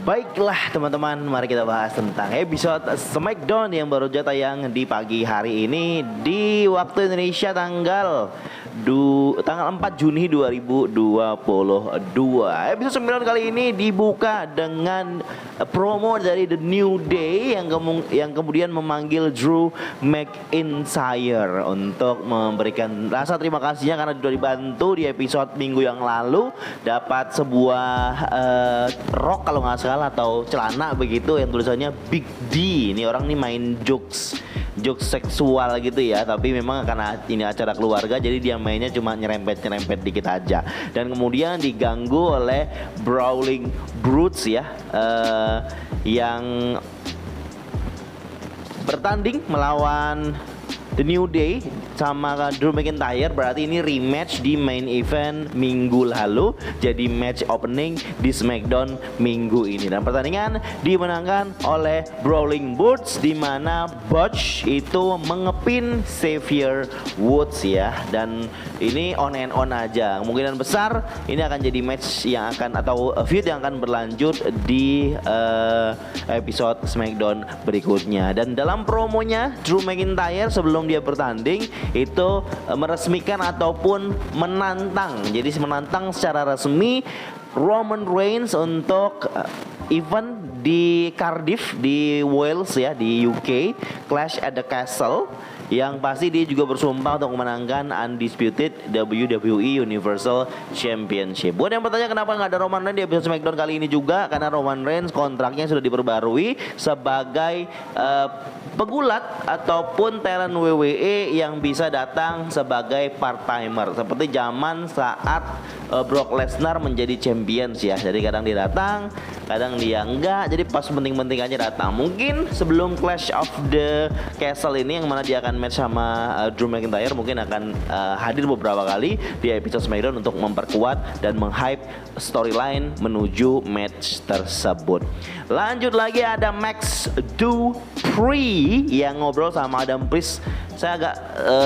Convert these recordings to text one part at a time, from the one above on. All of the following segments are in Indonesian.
Baiklah teman-teman, mari kita bahas tentang episode Smackdown yang baru saja tayang di pagi hari ini di waktu Indonesia tanggal 4 Juni 2022. Episode 9 kali ini dibuka dengan promo dari The New Day yang kemudian memanggil Drew McIntyre untuk memberikan rasa terima kasihnya karena sudah dibantu di episode minggu yang lalu dapat sebuah rok kalau nggak salah atau celana begitu yang tulisannya Big D. Ini orang nih main jokes seksual gitu ya, tapi memang karena ini acara keluarga jadi dia mainnya cuma nyerempet dikit aja, dan kemudian diganggu oleh Brawling Brutes ya, yang bertanding melawan The New Day sama Drew McIntyre. Berarti ini rematch di main event minggu lalu, jadi match opening di Smackdown minggu ini, dan pertandingan dimenangkan oleh Brawling Brutes di mana Butch itu mengepin Xavier Woods ya, dan ini on and on aja. Kemungkinan besar ini akan jadi match yang akan atau feud yang akan berlanjut di episode Smackdown berikutnya. Dan dalam promonya Drew McIntyre sebelum dia bertanding itu meresmikan ataupun menantang, jadi menantang secara resmi Roman Reigns untuk event di Cardiff di Wales ya, di UK, Clash at the Castle, yang pasti dia juga bersumpah untuk memenangkan undisputed WWE Universal Championship. Buat yang bertanya kenapa nggak ada Roman Reigns di episode Smackdown kali ini juga, karena Roman Reigns kontraknya sudah diperbarui sebagai pegulat ataupun talent WWE yang bisa datang sebagai part-timer seperti zaman saat Brock Lesnar menjadi champions ya. Jadi kadang dia datang, kadang dia enggak, jadi pas penting-penting aja datang. Mungkin sebelum Clash of the Castle ini yang mana dia akan match sama Drew McIntyre, mungkin akan hadir beberapa kali di episode Smackdown untuk memperkuat dan menghype storyline menuju match tersebut. Lanjut lagi ada Max Dupri yang ngobrol sama Adam Pearce. Saya agak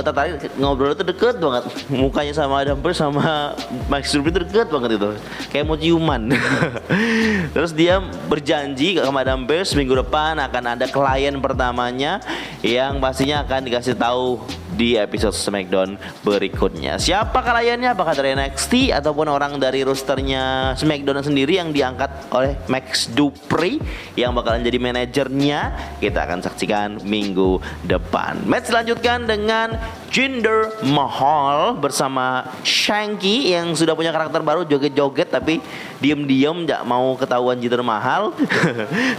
tertarik, ngobrol itu deket banget, mukanya sama Adam Pearce sama Max Dupri itu deket banget itu, kayak mau ciuman. Terus dia berjanji sama Adam Pearce minggu depan akan ada klien pertamanya yang pastinya akan dikasih tahu di episode Smackdown berikutnya. Siapa kliennya? Apakah dari NXT ataupun orang dari rosternya Smackdown sendiri yang diangkat oleh Max Dupri yang bakalan jadi manajernya? Kita akan saksikan minggu depan. Match dilanjutkan dengan Jinder Mahal bersama Shanky yang sudah punya karakter baru, joget-joget tapi diem-diem gak mau ketahuan Jinder Mahal.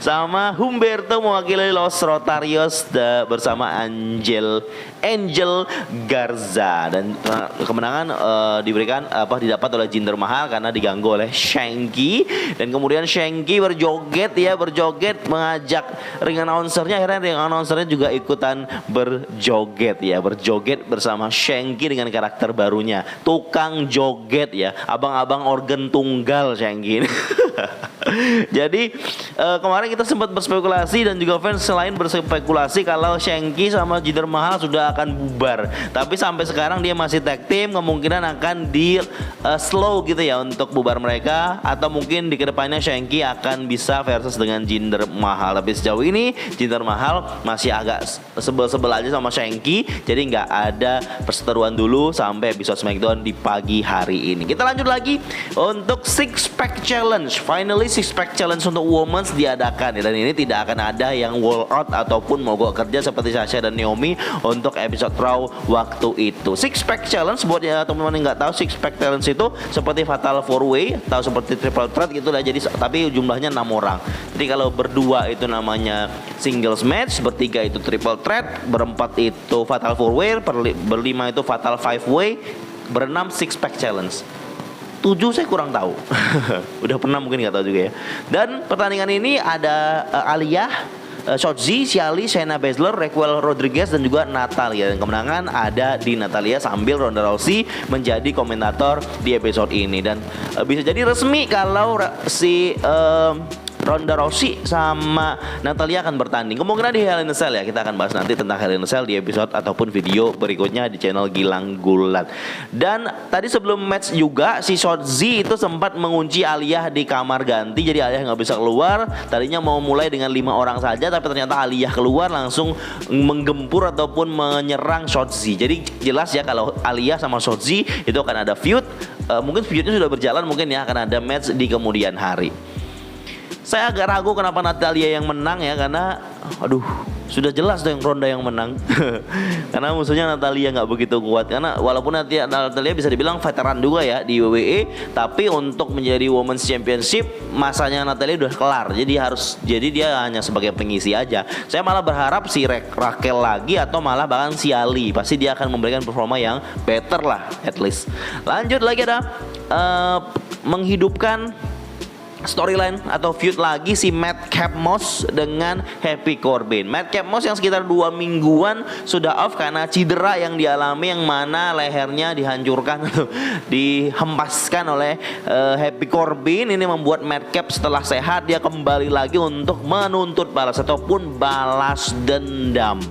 Sama Humberto mewakili Los Rotarios bersama Angel Garza, dan kemenangan didapat oleh Jinder Mahal karena diganggu oleh Shanky, dan kemudian Shanky berjoget mengajak ring announcernya, akhirnya ring announcernya juga ikutan berjoget bersama Shanky dengan karakter barunya, tukang joget ya, abang-abang organ tunggal Shanky. Jadi kemarin kita sempat berspekulasi dan juga fans lain berspekulasi kalau Shanky sama Jinder Mahal sudah akan bubar, tapi sampai sekarang dia masih tag team, kemungkinan akan di slow gitu ya untuk bubar mereka, atau mungkin di kedepannya Shanky akan bisa versus dengan Jinder Mahal. Tapi sejauh ini Jinder Mahal masih agak sebel-sebel aja sama Shanky, jadi nggak ada perseteruan dulu sampai episode Smackdown di pagi hari ini. Kita lanjut lagi untuk Six Pack Challenge. Finally Six Pack Challenge untuk Women's diadakan ya, dan ini tidak akan ada yang wall out ataupun mogok kerja seperti Sasha dan Naomi untuk episode Raw waktu itu. Six Pack Challenge buat ya teman-teman yang nggak tahu, Six Pack Challenge itu seperti Fatal 4-Way atau seperti Triple Threat gitu lah, jadi tapi jumlahnya 6 orang. Jadi kalau berdua itu namanya singles match, bertiga itu Triple Threat, berempat itu Fatal 4-Way, berlima itu Fatal 5-Way, berenam Six Pack Challenge. 7 saya kurang tahu. Udah pernah mungkin nggak tahu juga ya. Dan pertandingan ini ada Aliyah, Shotzi, Shayna, Shayna Baszler, Raquel Rodriguez dan juga Natalia. Dan kemenangan ada di Natalia sambil Ronda Rousey menjadi komentator di episode ini. Dan bisa jadi resmi kalau si Ronda Rousey sama Natalia akan bertanding. Kemungkinan di Hell in a Cell ya. Kita akan bahas nanti tentang Hell in a Cell di episode ataupun video berikutnya di channel Gilang Gulat. Dan tadi sebelum match juga si Shotzi itu sempat mengunci Aliyah di kamar ganti. Jadi Aliyah nggak bisa keluar. Tadinya mau mulai dengan 5 orang saja, tapi ternyata Aliyah keluar langsung menggempur ataupun menyerang Shotzi. Jadi jelas ya kalau Aliyah sama Shotzi itu akan ada feud. Mungkin feudnya sudah berjalan, mungkin ya akan ada match di kemudian hari. Saya agak ragu kenapa Natalia yang menang ya, karena aduh sudah jelas tuh yang Ronda yang menang. Karena musuhnya Natalia nggak begitu kuat. Karena walaupun Natalia bisa dibilang veteran juga ya di WWE, tapi untuk menjadi Women's Championship masanya Natalia udah kelar. Jadi dia hanya sebagai pengisi aja. Saya malah berharap si Raquel lagi atau malah bahkan si Ali. Pasti dia akan memberikan performa yang better lah at least. Lanjut lagi ada menghidupkan storyline atau feud lagi si Madcap Moss dengan Happy Corbin. Madcap Moss yang sekitar 2 mingguan sudah off karena cedera yang dialami, yang mana lehernya dihancurkan atau dihempaskan oleh Happy Corbin. Ini membuat Madcap setelah sehat dia kembali lagi untuk menuntut balas ataupun balas dendam.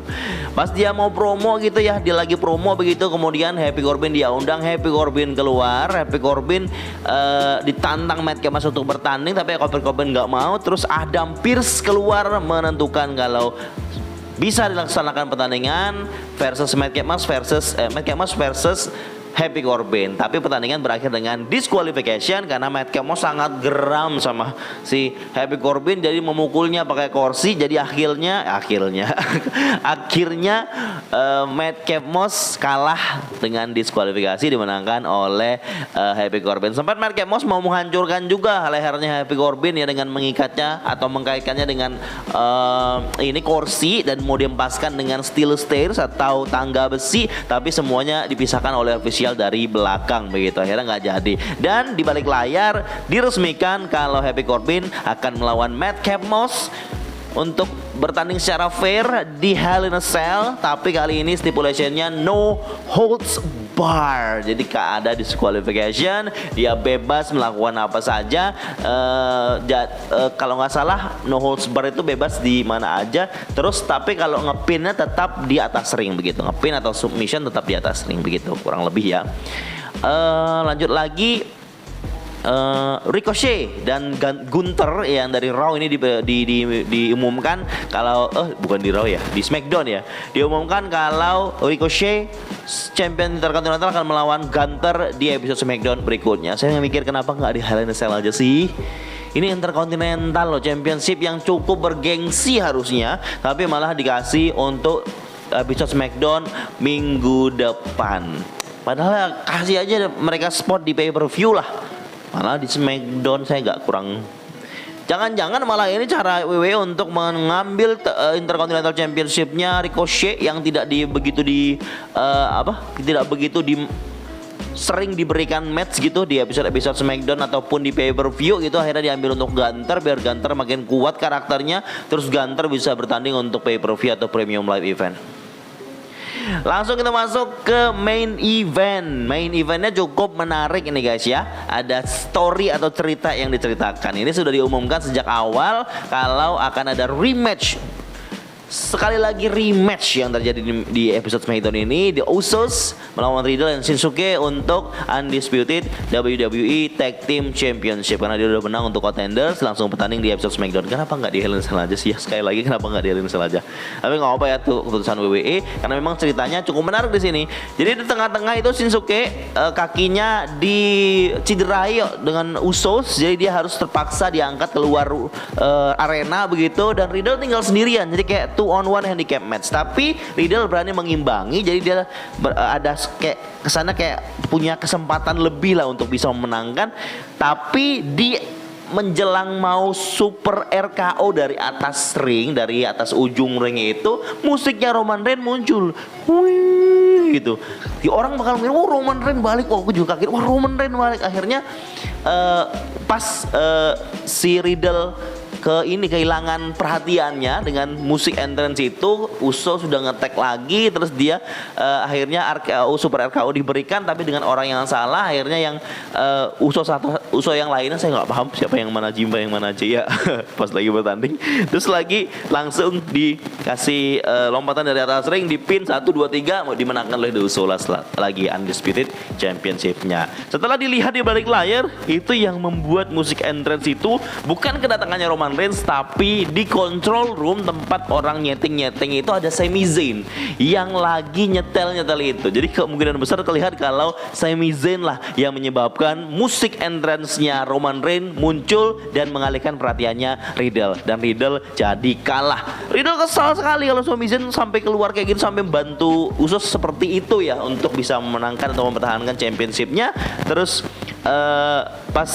Pas dia mau promo gitu ya, dia lagi promo begitu, kemudian Happy Corbin dia undang, Happy Corbin keluar, Happy Corbin ditantang Madcap Moss untuk bertanding, tapi Happy Corbin nggak mau. Terus Adam Pearce keluar menentukan kalau bisa dilaksanakan pertandingan versus Madcap Moss versus Happy Corbin. Tapi pertandingan berakhir dengan disqualification karena Madcap Moss sangat geram sama si Happy Corbin, jadi memukulnya pakai kursi. Jadi akhirnya Madcap Moss kalah dengan diskualifikasi, dimenangkan oleh Happy Corbin. Sempat Madcap Moss mau menghancurkan juga lehernya Happy Corbin ya dengan mengikatnya atau mengkaitkannya dengan ini kursi dan mau diempaskan dengan steel stairs atau tangga besi, tapi semuanya dipisahkan oleh official dari belakang begitu, akhirnya nggak jadi. Dan di balik layar diresmikan kalau Happy Corbin akan melawan Madcap Moss untuk bertanding secara fair di Hell in a Cell, tapi kali ini stipulationnya no holds bar. Jadi ada disqualification, dia bebas melakukan apa saja. Kalau nggak salah no holds bar itu bebas di mana aja. Terus tapi kalau ngepinnya tetap di atas ring begitu, ngepin atau submission tetap di atas ring begitu kurang lebih ya. Lanjut lagi. Ricochet dan Gunther yang dari Raw ini diumumkan kalau bukan di Raw ya, di SmackDown ya, diumumkan kalau Ricochet champion Intercontinental akan melawan Gunther di episode SmackDown berikutnya. Saya mikir kenapa nggak di Hell in a Cell aja sih? Ini Intercontinental loh, championship yang cukup bergengsi harusnya, tapi malah dikasih untuk episode SmackDown minggu depan. Padahal kasih aja mereka spot di pay-per-view lah. Malah di SmackDown saya agak kurang. Jangan-jangan malah ini cara WWE untuk mengambil Intercontinental Championship-nya Ricochet yang tidak sering diberikan match gitu di episode-episode SmackDown ataupun di pay-per-view gitu, akhirnya diambil untuk Gunther biar Gunther makin kuat karakternya, terus Gunther bisa bertanding untuk pay-per-view atau premium live event. Langsung kita masuk ke main event. Main eventnya cukup menarik ini guys ya. Ada story atau cerita yang diceritakan. Ini sudah diumumkan sejak awal kalau akan ada rematch. Sekali lagi rematch yang terjadi di episode SmackDown ini, The Usos melawan Riddle dan Shinsuke untuk Undisputed WWE Tag Team Championship. Karena dia udah menang untuk Contenders, langsung bertanding di episode SmackDown. Kenapa nggak di Hell in a Cell aja sih ya? Sekali lagi kenapa nggak di Hell in a Cell aja? Tapi nggak apa ya tuh keputusan WWE, karena memang ceritanya cukup menarik di sini. Jadi di tengah-tengah itu Shinsuke kakinya dicederai dengan Usos, jadi dia harus terpaksa diangkat keluar arena begitu, dan Riddle tinggal sendirian. Jadi kayak 2-on-1 handicap match, tapi Riddle berani mengimbangi, jadi dia ada kayak kesana kayak punya kesempatan lebih lah untuk bisa memenangkan. Tapi di menjelang mau super RKO dari atas ring, dari atas ujung ring itu, musiknya Roman Reigns muncul. Wih, gitu. Di orang bakal mikir, "Oh, Roman Reigns balik." Oh, aku juga kaget. Wah, Roman Reigns balik. Akhirnya pas si Riddle kehilangan perhatiannya dengan musik entrance itu. Uso sudah ngetek lagi, terus dia akhirnya RKO Super RKO diberikan tapi dengan orang yang salah. Akhirnya yang Uso yang lainnya saya nggak paham siapa yang mana Jimba yang mana Jaya pas lagi bertanding. Terus lagi langsung dikasih lompatan dari atas ring, dipin 1 2 3 mau dimenangkan oleh The Usos lagi undisputed championship-nya. Setelah dilihat di balik layar, itu yang membuat musik entrance itu bukan kedatangannya Roman Reigns, tapi di control room tempat orang nyeting itu ada Sami Zayn yang lagi nyetel itu. Jadi kemungkinan besar terlihat kalau Sami Zayn lah yang menyebabkan musik entrance-nya Roman Reigns muncul dan mengalihkan perhatiannya Riddle, dan Riddle jadi kalah. Riddle kesal sekali kalau Sami Zayn sampai keluar kayak gitu, sampai bantu Usos seperti itu ya untuk bisa memenangkan atau mempertahankan championship-nya. Terus pas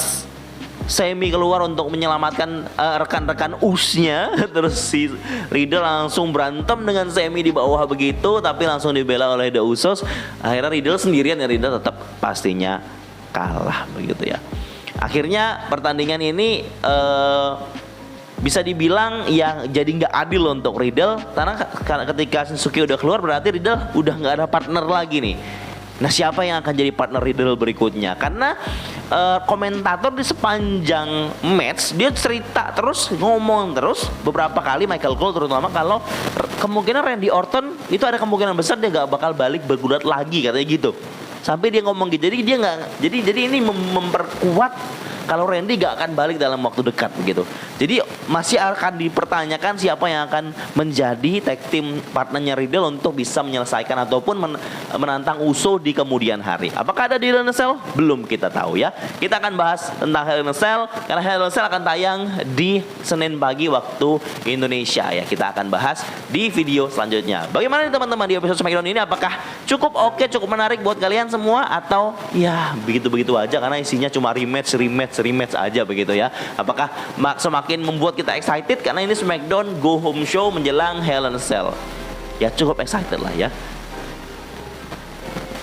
Sami keluar untuk menyelamatkan rekan-rekan usnya, terus si Riddle langsung berantem dengan Sami di bawah begitu, tapi langsung dibela oleh The Usos. Akhirnya Riddle sendirian, ya Riddle tetap pastinya kalah begitu ya. Akhirnya pertandingan ini bisa dibilang ya jadi nggak adil untuk Riddle, karena ketika Shinsuke udah keluar berarti Riddle udah nggak ada partner lagi nih. Nah, siapa yang akan jadi partner Riddle berikutnya? Karena komentator di sepanjang match dia cerita terus, ngomong terus beberapa kali, Michael Cole terutama, kalau kemungkinan Randy Orton itu ada kemungkinan besar dia gak bakal balik bergulat lagi, katanya gitu. Sampai dia ngomong gitu. Jadi dia nggak, jadi ini memperkuat kalau Randy gak akan balik dalam waktu dekat begitu. Jadi masih akan dipertanyakan siapa yang akan menjadi tag team partnernya Riddle untuk bisa menyelesaikan ataupun menantang Uso di kemudian hari. Apakah ada di Hell in a Cell? Belum kita tahu ya. Kita akan bahas tentang Hell in a Cell karena Hell in a Cell akan tayang di Senin pagi waktu Indonesia ya. Kita akan bahas di video selanjutnya. Bagaimana nih teman-teman di episode SmackDown ini? Apakah cukup oke, cukup menarik buat kalian semua, atau ya begitu-begitu aja karena isinya cuma rematch aja begitu ya? Apakah semakin membuat kita excited karena ini SmackDown Go Home Show menjelang Hell in a Cell? Ya cukup excited lah ya.